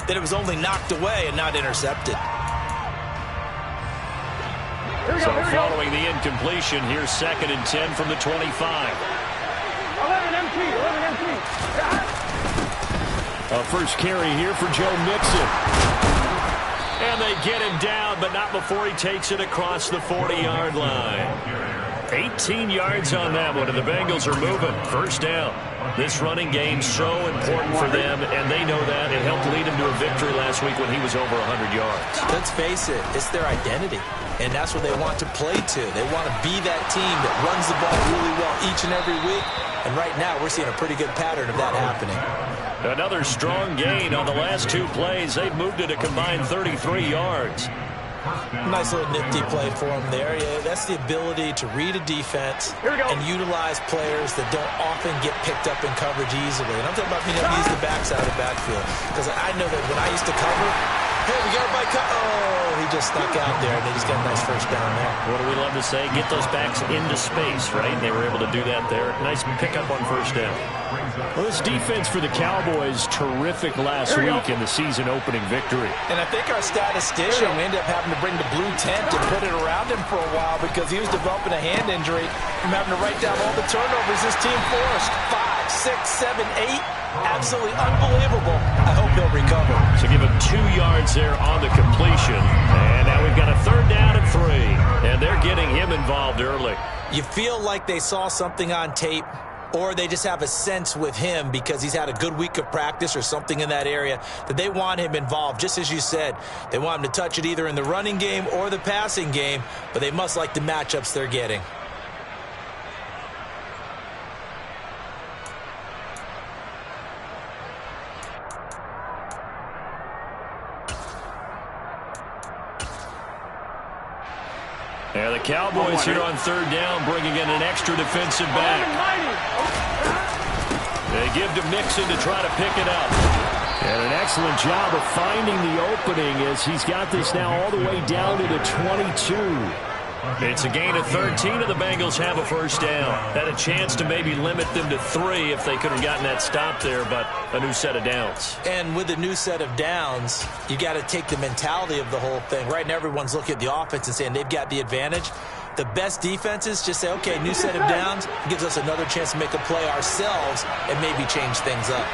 that it was only knocked away and not intercepted. So following the incompletion, here's 2nd and 10 from the 25. 11 MT. A first carry here for Joe Mixon. And they get him down, but not before he takes it across the 40-yard line. 18 yards on that one, and the Bengals are moving. First down. This running game so important for them, and they know that. It helped lead him to a victory last week when he was over 100 yards. Let's face it, it's their identity, and that's what they want to play to. They want to be that team that runs the ball really well each and every week, and right now we're seeing a pretty good pattern of that happening. Another strong gain on the last 2 plays. They've moved it a combined 33 yards. Nice little nifty play for him there. Yeah, that's the ability to read a defense and utilize players that don't often get picked up in coverage easily. And I'm talking about being able to use the backside of the backfield. Because I know that when I used to cover, hey, we got everybody oh, he just snuck out there, and they just got a nice first down there. What do we love to say? Get those backs into space, right? They were able to do that there. Nice pickup on first down. Well, this defense for the Cowboys, terrific last week in the season-opening victory. And I think our statistician, we ended up having to bring the blue tent and put it around him for a while because he was developing a hand injury from having to write down all the turnovers this team forced. 5, 6, 7, 8. Absolutely unbelievable. I hope he'll recover. So give him 2 yards there on the completion. And now we've got a 3rd down and 3. And they're getting him involved early. You feel like they saw something on tape, or they just have a sense with him because he's had a good week of practice or something in that area that they want him involved. Just as you said, they want him to touch it either in the running game or the passing game, but they must like the matchups they're getting. Yeah, the Cowboys here on 3rd down, bringing in an extra defensive back. They give to Mixon to try to pick it up. And an excellent job of finding the opening as he's got this now all the way down to the 22. It's a gain of 13, and the Bengals have a first down. Had a chance to maybe limit them to 3 if they could have gotten that stop there, but a new set of downs. And with a new set of downs, you got to take the mentality of the whole thing. Right now, everyone's looking at the offense and saying they've got the advantage. The best defenses just say, okay, new set of downs gives us another chance to make a play ourselves and maybe change things up.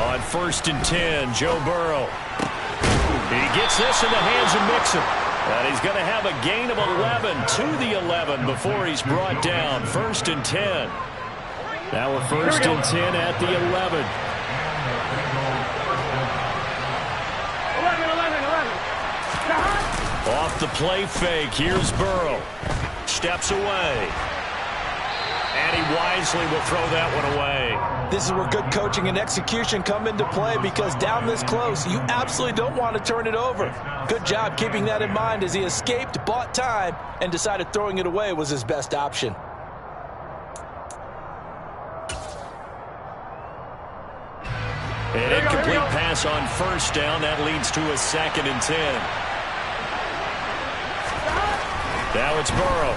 On 1st and 10, Joe Burrow. He gets this in the hands of Mixon. And he's going to have a gain of 11 to the 11 before he's brought down. 1st and 10. Now a 1st and 10 at the 11. 11. Off the play fake. Here's Burrow. Steps away. And he wisely will throw that one away. This is where good coaching and execution come into play because down this close, you absolutely don't want to turn it over. Good job keeping that in mind as he escaped, bought time, and decided throwing it away was his best option. An incomplete pass on 1st down. That leads to a 2nd and 10. Now it's Burrow.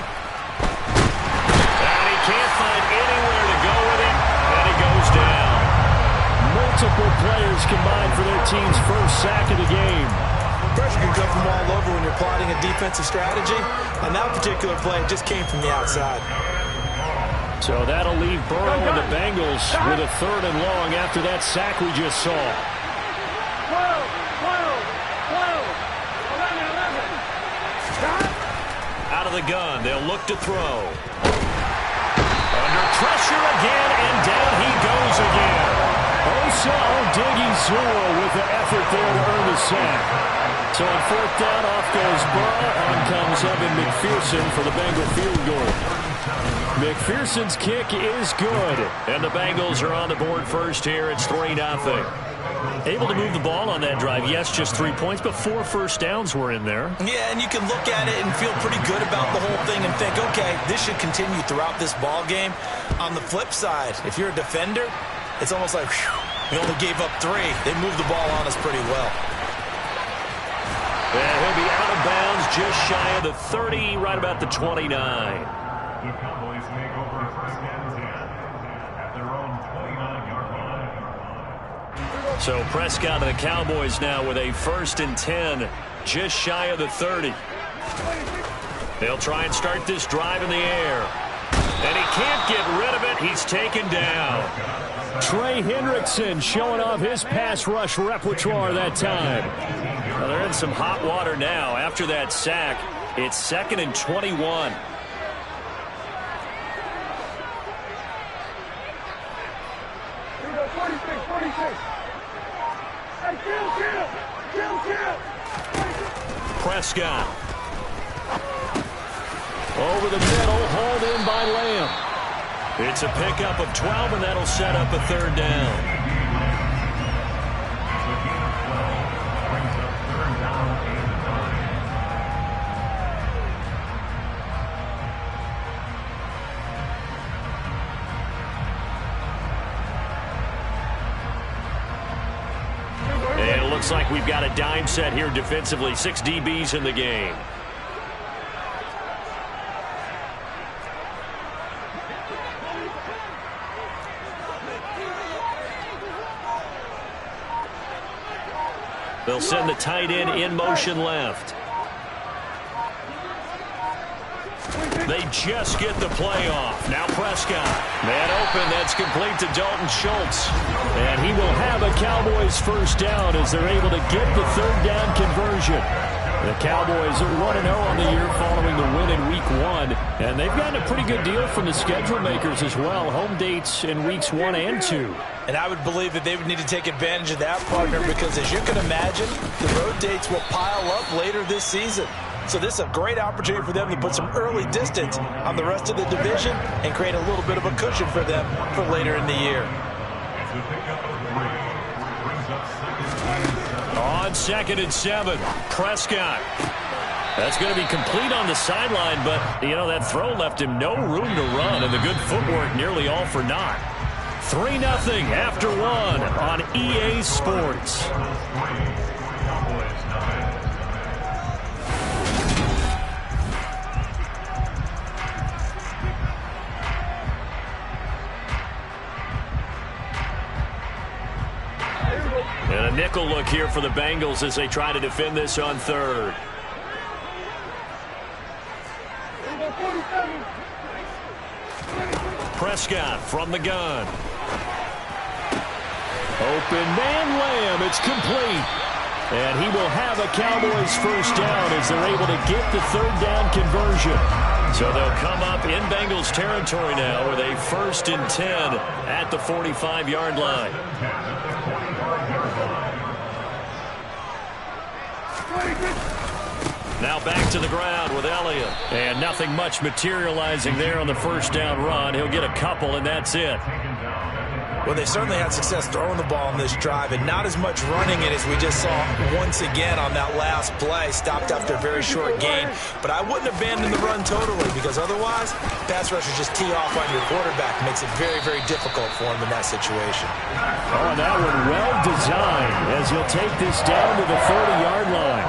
And he can't find anywhere to go with it, and he goes down. Multiple players combined for their team's first sack of the game. Pressure can come from all over when you're plotting a defensive strategy. On that particular play, it just came from the outside. So that'll leave Burrow and the Bengals with a 3rd and long after that sack we just saw. 11. Out of the gun, they'll look to throw. Under pressure again, and down he goes again. Osa Odigizua with the effort there to earn the sack. So on 4th down, off goes Burrow. On comes Evan McPherson for the Bengal field goal. McPherson's kick is good. And the Bengals are on the board first here. It's 3-0. Able to move the ball on that drive. Yes, just 3 points, but 4 first downs were in there. Yeah, and you can look at it and feel pretty good about the whole thing and think, okay, this should continue throughout this ball game. On the flip side, if you're a defender, it's almost like, whew, we only gave up 3. They moved the ball on us pretty well. And he'll be out of bounds just shy of the 30, right about the 29. The Cowboys make over 1st and 10 at their own 29-yard line. So Prescott and the Cowboys now with a 1st and 10, just shy of the 30. They'll try and start this drive in the air. And he can't get rid of it. He's taken down. Trey Hendrickson showing off his pass rush repertoire that time. Well, they're in some hot water now. After that sack, it's 2nd and 21. Prescott. Over the middle, hauled in by Lamb. It's a pickup of 12, and that'll set up a 3rd down. And it looks like we've got a dime set here defensively. 6 DBs in the game. They'll send the tight end in motion left. They just get the play off. Now Prescott. Man open. That's complete to Dalton Schultz. And he will have a Cowboys 1st down as they're able to get the 3rd down conversion. The Cowboys are 1-0 on the year following the win in Week 1. And they've gotten a pretty good deal from the schedule makers as well. Home dates in Weeks 1 and 2. And I would believe that they would need to take advantage of that, partner, because as you can imagine, the road dates will pile up later this season. So this is a great opportunity for them to put some early distance on the rest of the division and create a little bit of a cushion for them for later in the year. On 2nd and 7, Prescott. That's going to be complete on the sideline, but, you know, that throw left him no room to run, and the good footwork nearly all for naught. 3-0 after 1 on EA Sports. And a nickel look here for the Bengals as they try to defend this on 3rd. Prescott from the gun. Open man Lamb. It's complete. And he will have a Cowboys 1st down as they're able to get the 3rd down conversion. So they'll come up in Bengals territory now with a 1st and 10 at the 45-yard line. Now back to the ground with Elliott. And nothing much materializing there on the 1st down run. He'll get a couple, and that's it. Well, they certainly had success throwing the ball on this drive, and not as much running it as we just saw once again on that last play. Stopped after a very short gain. But I wouldn't abandon the run totally, because otherwise, pass rushers just tee off on your quarterback. Makes it very, very difficult for him in that situation. Oh, that one well designed as he'll take this down to the 30-yard line.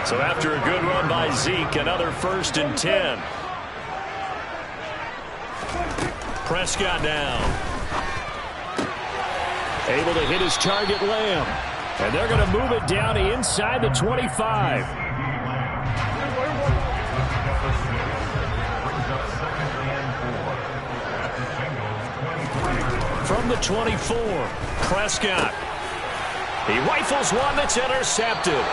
So after a good run by Zeke, another 1st and 10. Prescott down. Able to hit his target, Lamb. And they're going to move it down to inside the 25. From the 24, Prescott. He rifles one that's intercepted.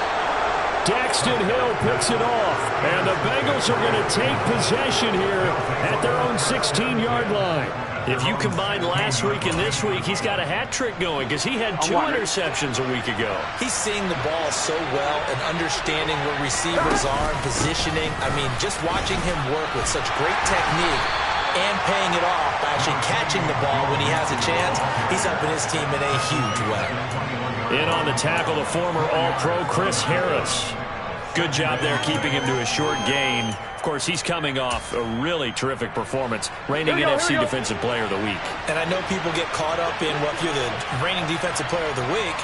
Daxton Hill picks it off. And the Bengals are going to take possession here at their own 16-yard line. If you combine last week and this week, he's got a hat trick going because he had 2 interceptions a week ago. He's seeing the ball so well and understanding where receivers are and positioning. I mean, just watching him work with such great technique and paying it off by actually catching the ball when he has a chance, he's helping his team in a huge way. In on the tackle, the former All-Pro Chris Harris. Good job there keeping him to a short gain. Of course, he's coming off a really terrific performance, reigning NFC Defensive Player of the Week. And I know people get caught up in, well, if you're the reigning Defensive Player of the Week,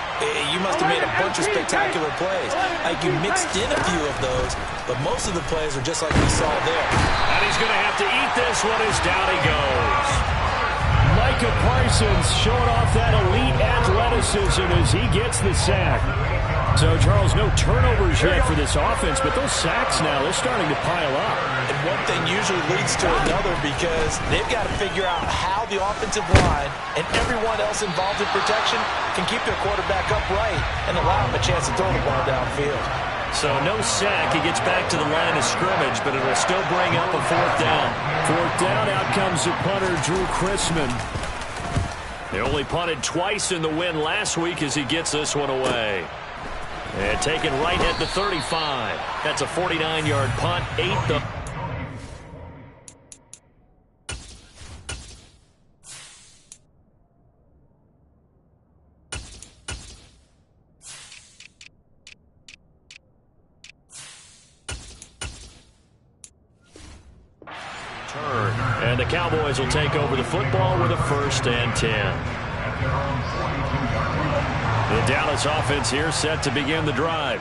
you must have made a bunch of spectacular plays. Like you mixed in a few of those, but most of the plays are just like we saw there. And he's going to have to eat this one as down he goes. Mike Micah Parsons showing off that elite athleticism as he gets the sack. So, Charles, no turnovers yet for this offense, but those sacks now, they're starting to pile up. And one thing usually leads to another because they've got to figure out how the offensive line and everyone else involved in protection can keep their quarterback upright and allow him a chance to throw the ball downfield. So no sack. He gets back to the line of scrimmage, but it'll still bring up a fourth down. Fourth down, out comes the punter, Drew Chrisman. They only punted twice in the win last week as he gets this one away. And taken right at the 35. That's a 49-yard punt, 8th. Turn. And the Cowboys will take over the football with a 1st and 10. The Dallas offense here set to begin the drive.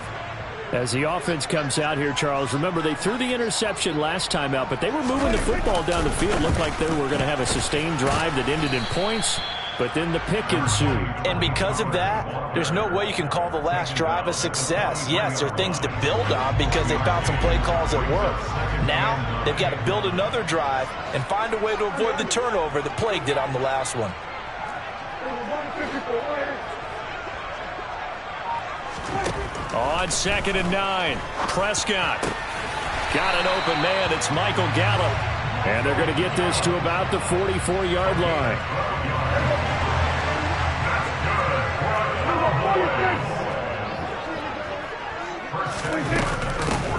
As the offense comes out here, Charles, remember they threw the interception last time out, but they were moving the football down the field. Looked like they were going to have a sustained drive that ended in points, but then the pick ensued. And because of that, there's no way you can call the last drive a success. Yes, there are things to build on because they found some play calls that work. Now, they've got to build another drive and find a way to avoid the turnover that plagued it on the last one. On 2nd and 9, Prescott. Got an open man. It's Michael Gallup. And they're going to get this to about the 44-yard line.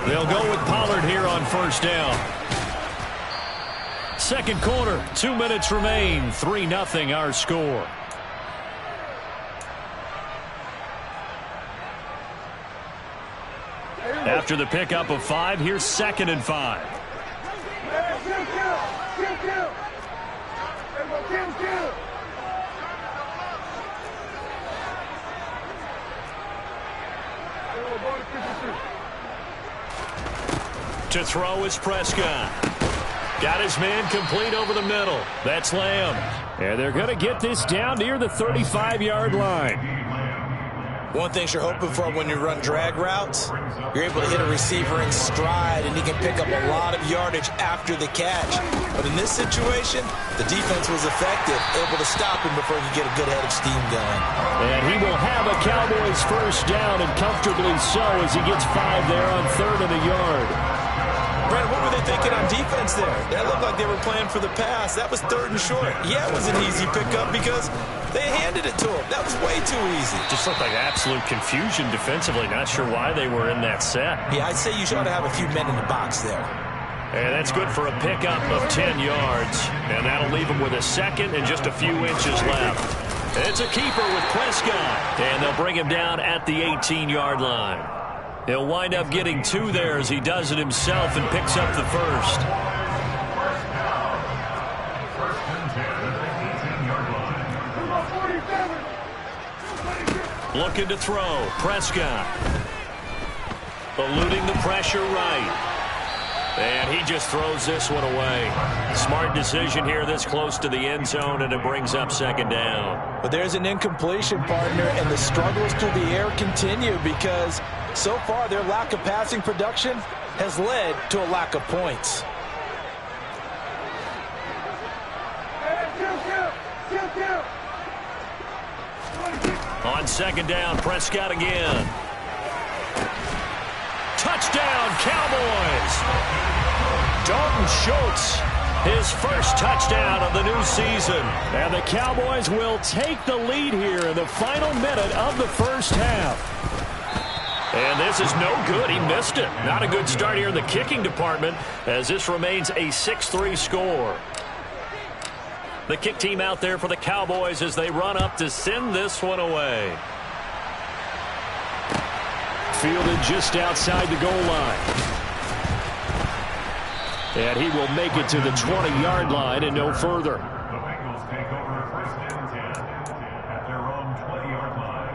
They'll go with Pollard here on 1st down. Second quarter, 2 minutes remain. 3-0 our score. After the pickup of 5, here's 2nd and 5. To throw is Prescott. Got his man complete over the middle. That's Lamb. And they're going to get this down near the 35-yard line. One thing you're hoping for when you run drag routes, you're able to hit a receiver in stride, and he can pick up a lot of yardage after the catch. But in this situation, the defense was effective, able to stop him before he could get a good head of steam going. And he will have a Cowboys 1st down, and comfortably so as he gets 5 there on 3rd and a yard. Brad, what were they thinking on defense there? That looked like they were playing for the pass. That was 3rd and short. Yeah, it was an easy pickup because they handed it to him. That was way too easy. Just looked like absolute confusion defensively. Not sure why they were in that set. Yeah, I'd say you ought to have a few men in the box there. And that's good for a pickup of 10 yards. And that'll leave him with a 2nd and just a few inches left. It's a keeper with Prescott. And they'll bring him down at the 18-yard line. He'll wind up getting 2 there as he does it himself and picks up the 1st. Looking to throw. Prescott. Eluding the pressure right. And he just throws this one away. Smart decision here this close to the end zone, and it brings up 2nd down. But there's an incompletion, partner, and the struggles through the air continue because so far their lack of passing production has led to a lack of points. On 2nd down, Prescott again. Touchdown, Cowboys! Dalton Schultz, his 1st touchdown of the new season. And the Cowboys will take the lead here in the final minute of the 1st half. And this is no good. He missed it. Not a good start here in the kicking department as this remains a 6-3 score. The kick team out there for the Cowboys as they run up to send this one away. Fielded just outside the goal line. And he will make it to the 20-yard line and no further. The Bengals take over 1st and 10 at their own 20-yard line.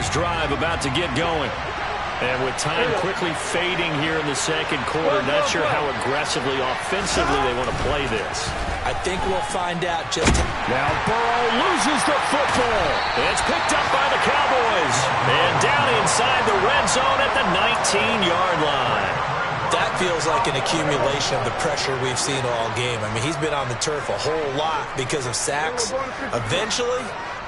Bengals drive about to get going. And with time quickly fading here in the second quarter, not sure how aggressively, offensively they want to play this. I think we'll find out just how. Now Burrow loses the football. It's picked up by the Cowboys. And down inside the red zone at the 19-yard line. That feels like an accumulation of the pressure we've seen all game. I mean, he's been on the turf a whole lot because of sacks. Eventually,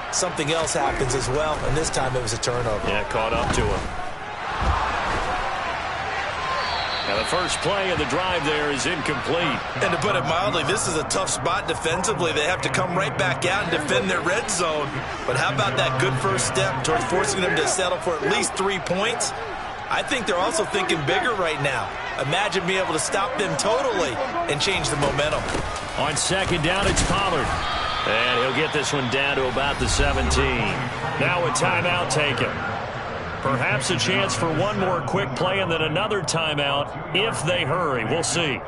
something else happens as well, and this time it was a turnover. Yeah, caught up to him. Now the first play of the drive there is incomplete. And to put it mildly, this is a tough spot defensively. They have to come right back out and defend their red zone. But how about that good first step towards forcing them to settle for at least 3 points? I think they're also thinking bigger right now. Imagine being able to stop them totally and change the momentum. On second down, it's Pollard. And he'll get this one down to about the 17. Now a timeout taken. Perhaps a chance for one more quick play and then another timeout if they hurry. We'll see.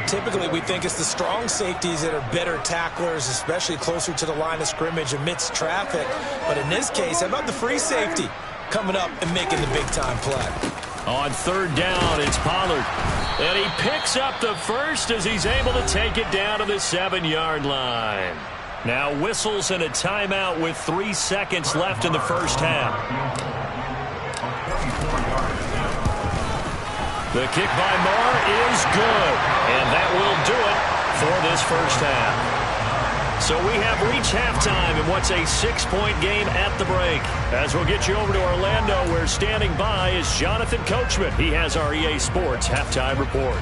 Typically, we think it's the strong safeties that are better tacklers, especially closer to the line of scrimmage amidst traffic. But in this case, how about the free safety coming up and making the big-time play? On third down, it's Pollard. And he picks up the first as he's able to take it down to the 7-yard line. Now whistles and a timeout with 3 seconds left in the first half. The kick by Moore is good. And that will do it for this first half. So we have reached halftime in what's a 6-point game at the break. As we'll get you over to Orlando, where standing by is Jonathan Coachman. He has our EA Sports halftime report.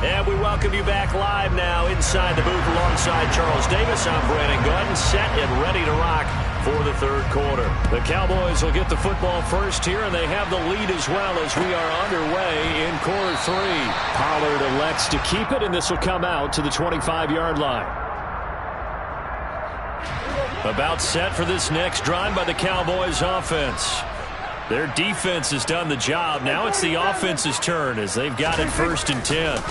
And we welcome you back live now inside the booth alongside Charles Davis. I'm Brandon Gordon, set and ready to rock for the third quarter. The Cowboys will get the football first here, and they have the lead as well as we are underway in quarter 3. Pollard elects to keep it, and this will come out to the 25-yard line. About set for this next drive by the Cowboys offense. Their defense has done the job. Now it's the offense's turn as they've got it 1st and 10.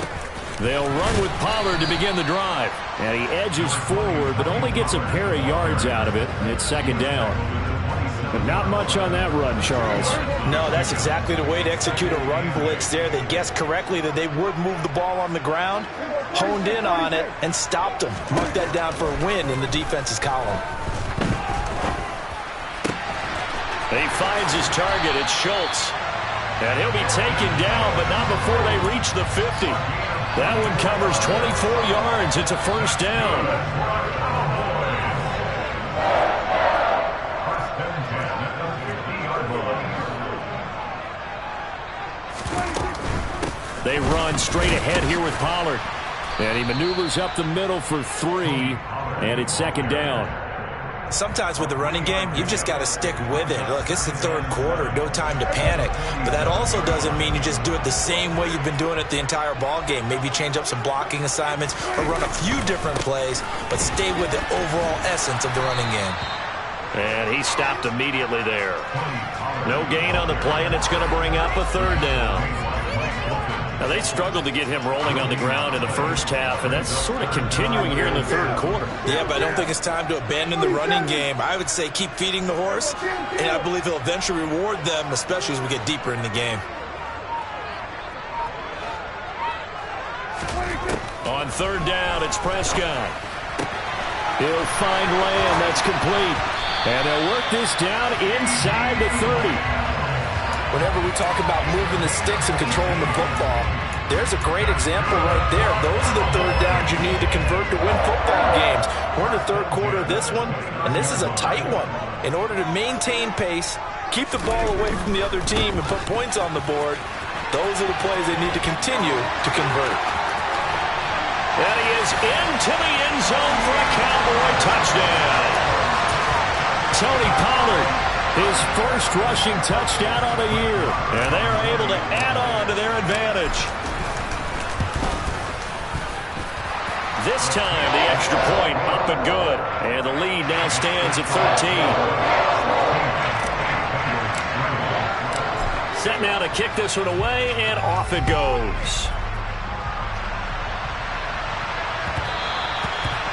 They'll run with Pollard to begin the drive. And he edges forward, but only gets a pair of yards out of it, and it's 2nd down. But not much on that run, Charles. No, that's exactly the way to execute a run blitz there. They guessed correctly that they would move the ball on the ground, honed in on it, and stopped them. Mark that down for a win in the defense's column. He finds his target. It's Schultz. And he'll be taken down, but not before they reach the 50. That one covers 24 yards. It's a 1st down. They run straight ahead here with Pollard. And he maneuvers up the middle for 3, and it's 2nd down. Sometimes with the running game, you've just got to stick with it. Look, it's the third quarter, no time to panic. But that also doesn't mean you just do it the same way you've been doing it the entire ball game. Maybe change up some blocking assignments or run a few different plays, but stay with the overall essence of the running game. And he stopped immediately there. No gain on the play, and it's going to bring up a 3rd down. Now, they struggled to get him rolling on the ground in the first half, and that's sort of continuing here in the third quarter. Yeah, but I don't think it's time to abandon the running game. I would say keep feeding the horse, and I believe he'll eventually reward them, especially as we get deeper in the game. On 3rd down, it's Prescott. He'll find Lamb. That's complete. And they'll work this down inside the 30. Whenever we talk about moving the sticks and controlling the football, there's a great example right there. Those are the 3rd downs you need to convert to win football games. We're in the 3rd quarter of this one, and this is a tight one. In order to maintain pace, keep the ball away from the other team, and put points on the board, those are the plays they need to continue to convert. And he is into the end zone for a Cowboy touchdown. Tony Pollard. His first rushing touchdown of the year. And they are able to add on to their advantage. This time, the extra point up and good. And the lead now stands at 13. Set now to kick this one away, and off it goes.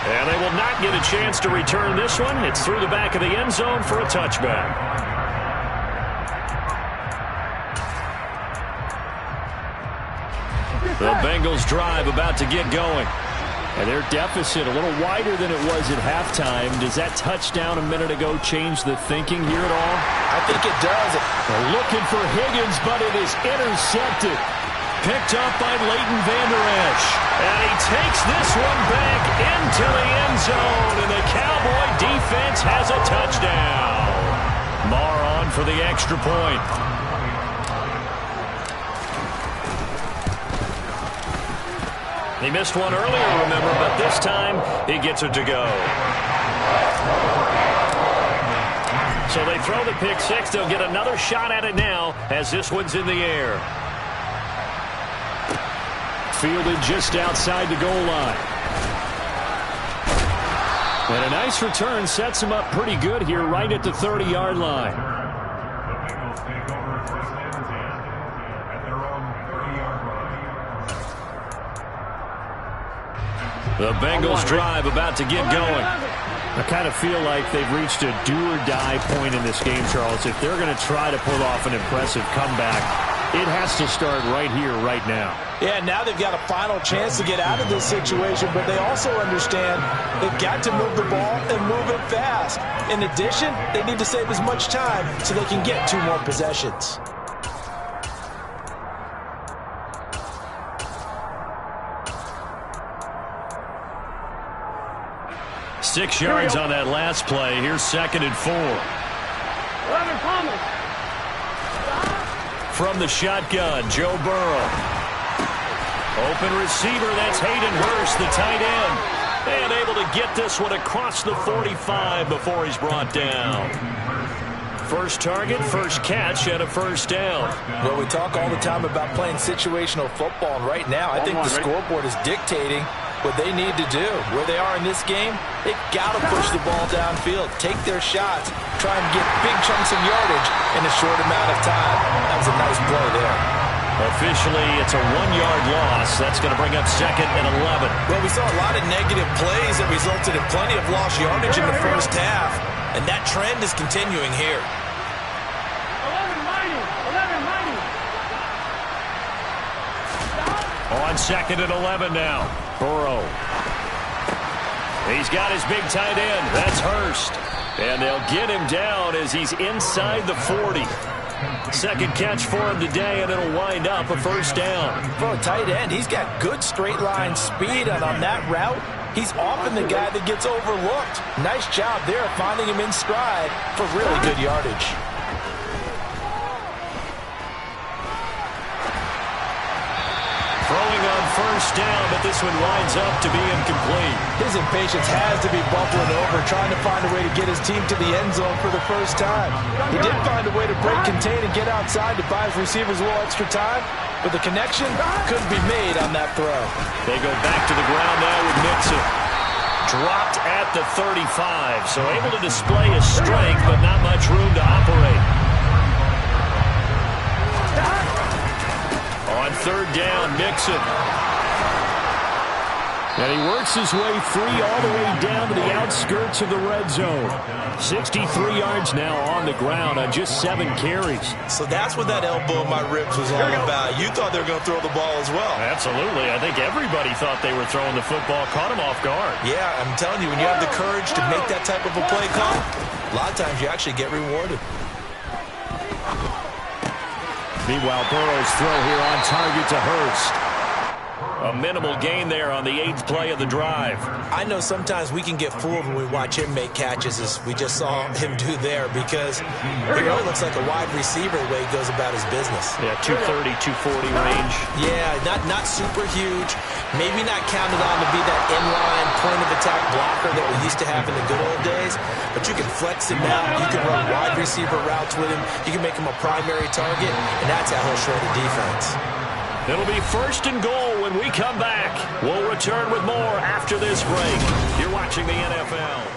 And they will not get a chance to return this one. It's through the back of the end zone for a touchback. The Bengals drive about to get going. And their deficit a little wider than it was at halftime. Does that touchdown a minute ago change the thinking here at all? I think it does. They're looking for Higgins, but it is intercepted. Picked up by Leighton Vander Esch. And he takes this one back into the end zone. And the Cowboy defense has a touchdown. Marr on for the extra point. He missed one earlier, remember, but this time he gets it to go. So they throw the pick six. They'll get another shot at it now as this one's in the air. Fielded just outside the goal line. And a nice return sets him up pretty good here right at the 30-yard line. The Bengals take over first and 10 at their own 30-yard line. The Bengals drive about to get going. I kind of feel like they've reached a do-or-die point in this game, Charles. If they're going to try to pull off an impressive comeback, it has to start right here, right now. Yeah, now they've got a final chance to get out of this situation, but they also understand they've got to move the ball and move it fast. In addition, they need to save as much time so they can get 2 more possessions. Six yards on that last play. Here's 2nd and 4. From the shotgun, Joe Burrow. Open receiver, that's Hayden Hurst, the tight end. And able to get this one across the 45 before he's brought down. First target, first catch, and a first down. Well, we talk all the time about playing situational football, and right now I think the scoreboard is dictating what they need to do. Where they are in this game, they've got to push the ball downfield, take their shots, try and get big chunks of yardage in a short amount of time. That was a nice play there. Officially, it's a 1-yard loss. That's going to bring up 2nd and 11. Well, we saw a lot of negative plays that resulted in plenty of lost yardage in the first half, and that trend is continuing here. 11-90. On 2nd and 11 now. Burrow. He's got his big tight end. That's Hurst. And they'll get him down as he's inside the 40. Second catch for him today, and it'll wind up a first down. For a tight end, he's got good straight line speed, and on that route, he's often the guy that gets overlooked. Nice job there finding him in stride for really good yardage. Throwing on first down, but this one winds up to be incomplete. His impatience has to be bubbling over, trying to find a way to get his team to the end zone for the first time. He did find a way to break contain and get outside to buy his receivers a little extra time, but the connection couldn't be made on that throw. They go back to the ground now with Mixon. Dropped at the 35, so able to display his strength, but not much room to operate. On 3rd down, Mixon. And he works his way free all the way down to the outskirts of the red zone. 63 yards now on the ground on just 7 carries. So that's what that elbow in my ribs was all about. You thought they were going to throw the ball as well. Absolutely. I think everybody thought they were throwing the football, caught him off guard. Yeah, I'm telling you, when you have the courage to make that type of a play call, a lot of times you actually get rewarded. Meanwhile, Burrow's throw here on target to Hurst. A minimal gain there on the 8th play of the drive. I know sometimes we can get fooled when we watch him make catches, as we just saw him do there, because he really looks like a wide receiver the way he goes about his business. Yeah, 230, 240 range. Yeah, not super huge. Maybe not counted on to be that inline point-of-attack blocker that we used to have in the good old days, but you can flex him out. You can run wide receiver routes with him. You can make him a primary target, and that's how he'll shred a defense. It'll be 1st and goal when we come back. We'll return with more after this break. You're watching the NFL.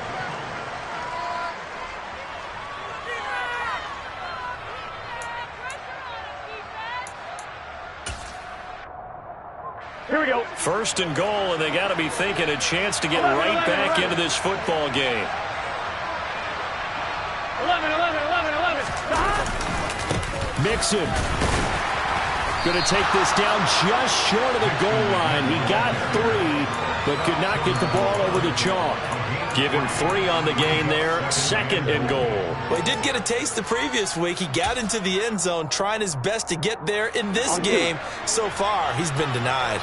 Here we go. First and goal, and they got to be thinking a chance to get right back into this football game. 11. Mixon. Going to take this down just short of the goal line. He got 3, but could not get the ball over the chalk. Give him 3 on the gain there. 2nd and goal. Well, he did get a taste the previous week. He got into the end zone, trying his best to get there in this game. So far, he's been denied.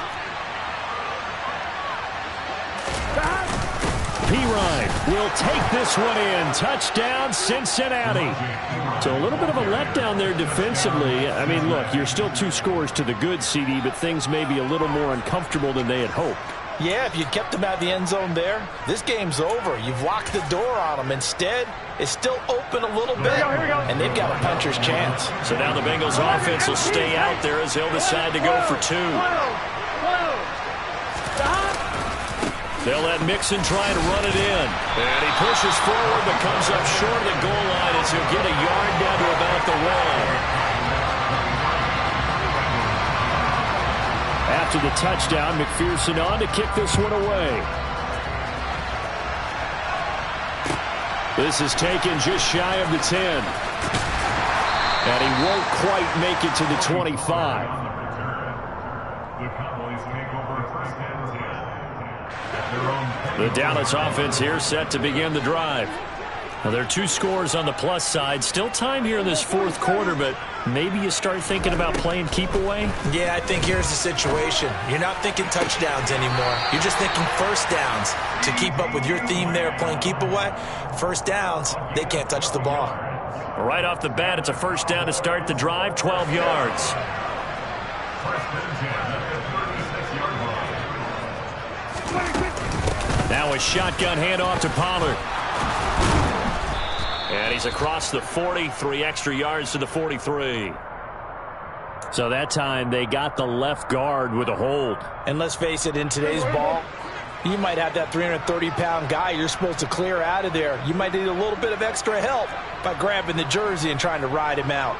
Pirine will take this one in. Touchdown, Cincinnati. So a little bit of a letdown there defensively. I mean, look, you're still 2 scores to the good, CD, but things may be a little more uncomfortable than they had hoped. Yeah, if you'd kept them out of the end zone there, this game's over. You've locked the door on them. Instead, it's still open a little bit, and they've got a puncher's chance. So now the Bengals offense will stay out there as they'll decide to go for 2. They'll let Mixon try and run it in. And he pushes forward but comes up short of the goal line as he'll get a yard down to about the 1. After the touchdown, McPherson on to kick this one away. This is taken just shy of the 10. And he won't quite make it to the 25. The Cowboys take over first and 10. The Dallas offense here set to begin the drive. Now, there are 2 scores on the plus side. Still time here in this 4th quarter, but maybe you start thinking about playing keep away? Yeah, I think here's the situation. You're not thinking touchdowns anymore. You're just thinking first downs. To keep up with your theme there, playing keep away, first downs, they can't touch the ball. Right off the bat, it's a first down to start the drive, 12 yards. Now a shotgun handoff to Pollard. And he's across the 40, 3 extra yards to the 43. So that time they got the left guard with a hold. And let's face it, in today's ball, you might have that 330-pound guy you're supposed to clear out of there. You might need a little bit of extra help by grabbing the jersey and trying to ride him out.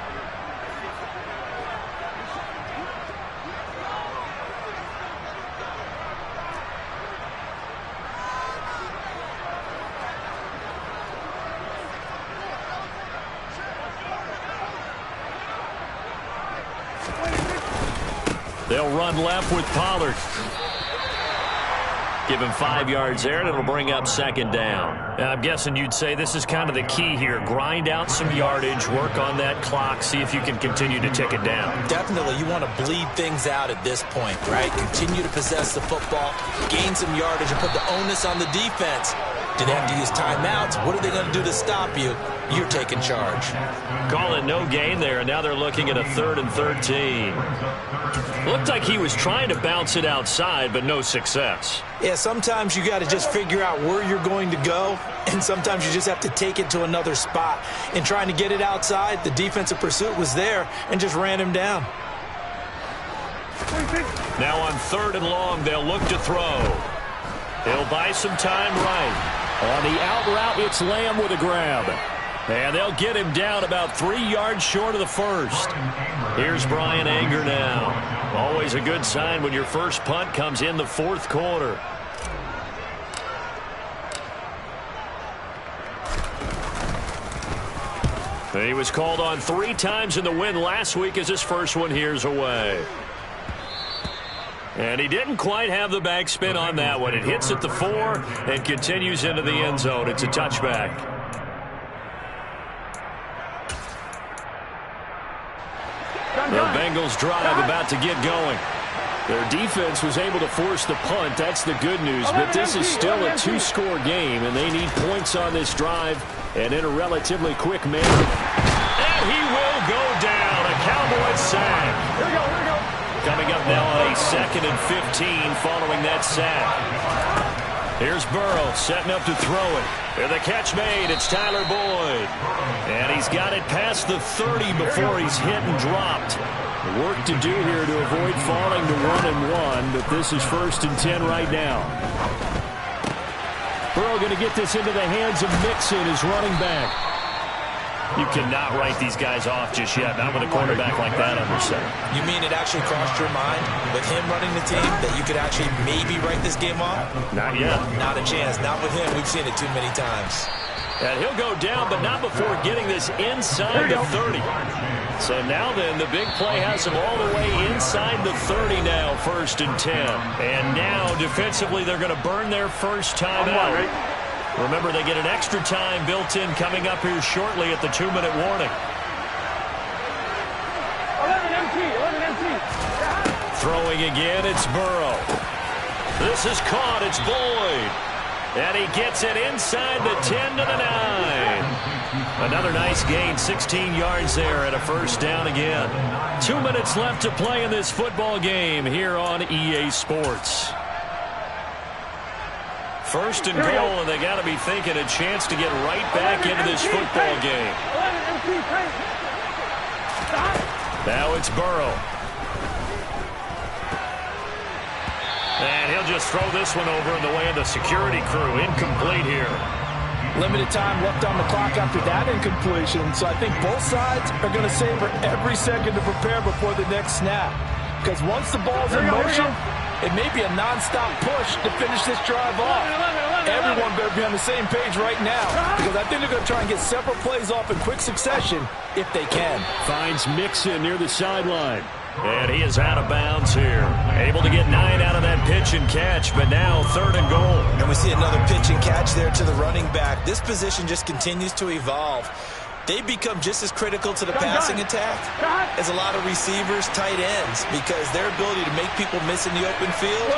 They'll run left with Pollard. Give him 5 yards there, and it'll bring up 2nd down. I'm guessing you'd say this is kind of the key here. Grind out some yardage, work on that clock, see if you can continue to tick it down. Definitely, you want to bleed things out at this point, right? Continue to possess the football, gain some yardage, and put the onus on the defense. Do they have to use timeouts? What are they going to do to stop you? You're taking charge. Call it no gain there, and now they're looking at a 3rd and 13. Looked like he was trying to bounce it outside, but no success. Yeah, sometimes you got to just figure out where you're going to go, and sometimes you just have to take it to another spot. In trying to get it outside, the defensive pursuit was there and just ran him down. Now on 3rd and long, they'll look to throw. He'll buy some time right. On the out route, it's Lamb with a grab. And they'll get him down about 3 yards short of the 1st. Here's Brian Anger now. Always a good sign when your first punt comes in the 4th quarter. He was called on 3 times in the win last week as his first one here's away. And he didn't quite have the backspin on that one. It hits at the 4 and continues into the end zone. It's a touchback. The Bengals drive about to get going. Their defense was able to force the punt. That's the good news. But this is still a 2-score game, and they need points on this drive and in a relatively quick manner. And he will go down. A Cowboys sack. Here we go. Coming up now on a 2nd and 15 following that sack. Here's Burrow setting up to throw it. And the catch made. It's Tyler Boyd. And he's got it past the 30 before he's hit and dropped. Work to do here to avoid falling to 1-1, but this is 1st and 10 right now. Burrow going to get this into the hands of Mixon, his running back. You cannot write these guys off just yet, not with a quarterback like that under center. You mean it actually crossed your mind with him running the team that you could actually maybe write this game off? Not yet. Not a chance. Not with him. We've seen it too many times. And he'll go down, but not before getting this inside the 30. So now then, the big play has him all the way inside the 30 now, 1st and 10. And now, defensively, they're going to burn their first timeout. Remember, they get an extra time built in coming up here shortly at the 2-minute warning. 11 MT. Throwing again, it's Burrow. This is caught, it's Boyd. And he gets it inside the 10 to the 9. Another nice gain, 16 yards there and a first down again. 2 minutes left to play in this football game here on EA Sports. 1st and goal, and they got to be thinking a chance to get right back into this football game. Now it's Burrow. And he'll just throw this one over in the way of the security crew. Incomplete here. Limited time left on the clock after that incompletion, so I think both sides are going to savor every second to prepare before the next snap. Because once the ball's in motion, it may be a non-stop push to finish this drive off. Everyone better be on the same page right now, because I think they're going to try and get several plays off in quick succession if they can. Finds Mixon near the sideline. And he is out of bounds here. Able to get 9 out of that pitch and catch, but now 3rd and goal. And we see another pitch and catch there to the running back. This position just continues to evolve. They become just as critical to the passing attack as a lot of receivers, tight ends, because their ability to make people miss in the open field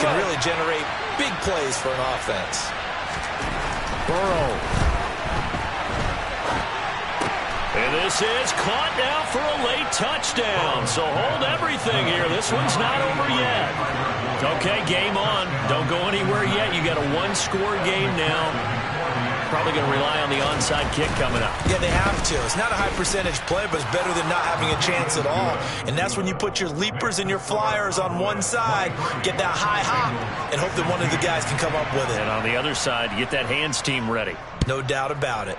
can really generate big plays for an offense. Burrow. And this is caught now for a late touchdown. So hold everything here. This one's not over yet. Okay, game on. Don't go anywhere yet. You got a one-score game now. Probably going to rely on the onside kick coming up. Yeah, they have to. It's not a high percentage play, but it's better than not having a chance at all. And that's when you put your leapers and your flyers on one side, get that high hop, and hope that one of the guys can come up with it. And on the other side, get that hands team ready. No doubt about it.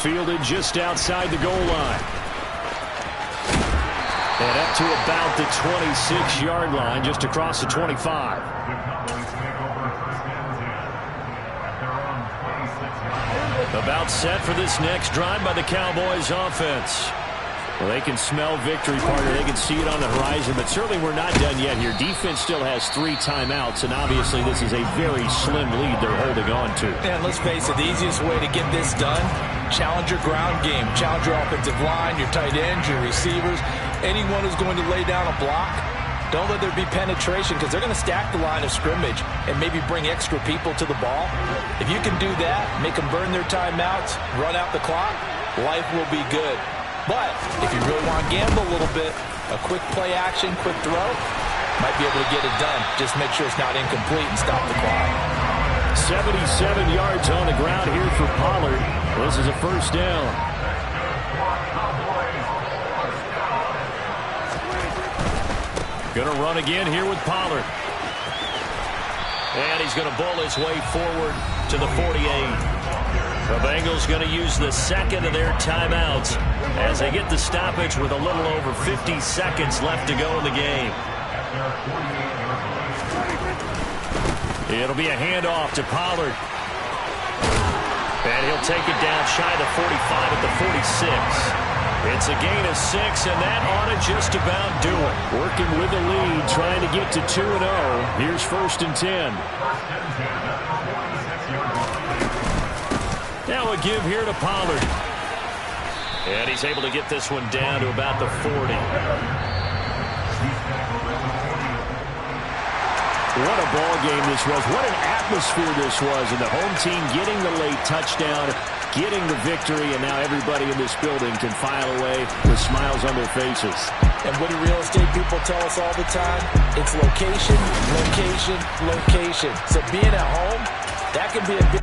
Fielded just outside the goal line. And up to about the 26-yard line, just across the 25. About set for this next drive by the Cowboys offense. Well, they can smell victory, partner. They can see it on the horizon, but certainly we're not done yet here. Defense still has 3 timeouts, and obviously this is a very slim lead they're holding on to. And let's face it, the easiest way to get this done, challenge your ground game. Challenge your offensive line, your tight ends, your receivers, anyone who's going to lay down a block. Don't let there be penetration, because they're going to stack the line of scrimmage and maybe bring extra people to the ball. If you can do that, make them burn their timeouts, run out the clock, life will be good. But if you really want to gamble a little bit, a quick play action, quick throw, might be able to get it done. Just make sure it's not incomplete and stop the clock. 77 yards on the ground here for Pollard. This is a first down. Going to run again here with Pollard. And he's going to bowl his way forward to the 48. The Bengals going to use the second of their timeouts as they get the stoppage with a little over 50 seconds left to go in the game. It'll be a handoff to Pollard. And he'll take it down shy of the 45 at the 46. It's a gain of 6, and that ought to just about do it. Working with the lead, trying to get to 2-0. Here's 1st and 10. Now a give here to Pollard. And he's able to get this one down to about the 40. What a ball game this was. What an atmosphere this was. And the home team getting the late touchdown, getting the victory, and now everybody in this building can file away with smiles on their faces. And what do real estate people tell us all the time? It's location, location, location. So being at home, that can be a big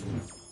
it.